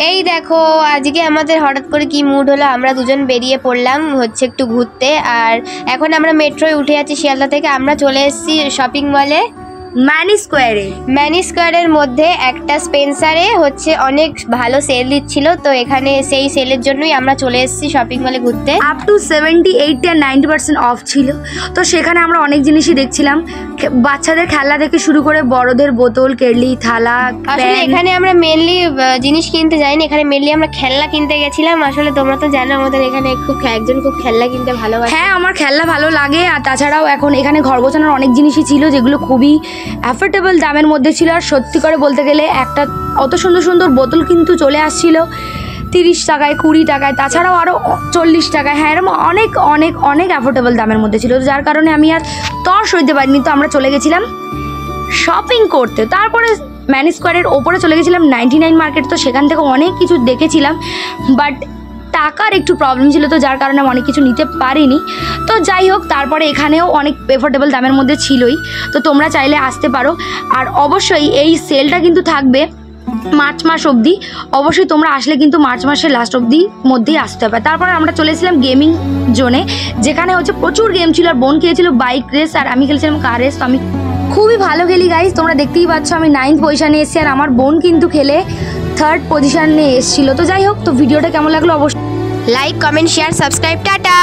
এই দেখো আজকে আমাদের হঠাৎ করে কি মুড হলো, আমরা দুজন বেরিয়ে পড়লাম হচ্ছে একটু ঘুরতে। আর এখন আমরা মেট্রোয় উঠে যাচ্ছি শিয়ালদা থেকে। আমরা চলে এসেছি শপিং মলে ম্যানি স্কোয়ারের মধ্যে একটা স্পেন্সারে হচ্ছে অনেক ভালো সেল দিচ্ছিল, তো এখানে সেই সেলের জন্যই আমরা চলে এসেছি শপিং মলে ঘুরতে। আপ টু 78 and 90% অফ ছিল, তো সেখানে আমরা অনেক জিনিসই দেখছিলাম, বাচ্চাদের খেলনা থেকে শুরু করে বড়দের বোতল, কেটলি, থালা। আসলে এখানে আমরা মেনলি জিনিস কিনতে যাইনি, এখানে মেনলি আমরা খেলনা কিনতে গেছিলাম। আসলে তোমরা তো জানো আমাদের এখানে একজন খুব খেলনা কিনতে ভালোবাসে। হ্যাঁ, আমার খেলনা ভালো লাগে। আর তাছাড়াও এখন এখানে ঘর গোছানোর অনেক জিনিসই ছিল যেগুলো খুবই অ্যাফোর্ডেবল দামের মধ্যে ছিল। আর সত্যি করে বলতে গেলে একটা অত সুন্দর সুন্দর বোতল কিন্তু চলে আসছিল 30 টাকায়, 20 টাকায়, তাছাড়াও আরও 40 টাকায়। হ্যাঁ, এরকম অনেক অনেক অনেক অ্যাফোর্ডেবল দামের মধ্যে ছিল, যার কারণে আমি আর তর্স হইতে পারিনি। তো আমরা চলে গেছিলাম শপিং করতে। তারপরে ম্যানি স্কোয়ারের ওপরে চলে গেছিলাম 99 মার্কেট। তো সেখান থেকে অনেক কিছু দেখেছিলাম, বাট টাকার একটু প্রবলেম ছিল, তো যার কারণে অনেক কিছু নিতে পারিনি। তো যাই হোক, তারপরে এখানেও অনেক এফোর্ডেবল দামের মধ্যে ছিলই, তো তোমরা চাইলে আসতে পারো। আর অবশ্যই এই সেলটা কিন্তু থাকবে মার্চ মাস অবধি। অবশ্যই তোমরা আসলে কিন্তু মার্চ মাসের লাস্ট অবধি মধ্যেই আসতে হবে। তারপরে আমরা চলে এসেছিলাম গেমিং জোনে, যেখানে হচ্ছে প্রচুর গেম ছিল। আর বোন খেয়েছিল বাইক রেস, আর আমি খেলেছিলাম কার রেস। তো আমি খুবই ভালো খেলি গাইজ, তোমরা দেখতেই পাচ্ছ আমি 9th পজিশনে এসেছি, আর আমার বোন কিন্তু খেলে 3rd পজিশনে এসেছিল। তো যাই হোক, তো ভিডিওটা কেমন লাগলো অবশ্যই like, comment, share, subscribe, tata.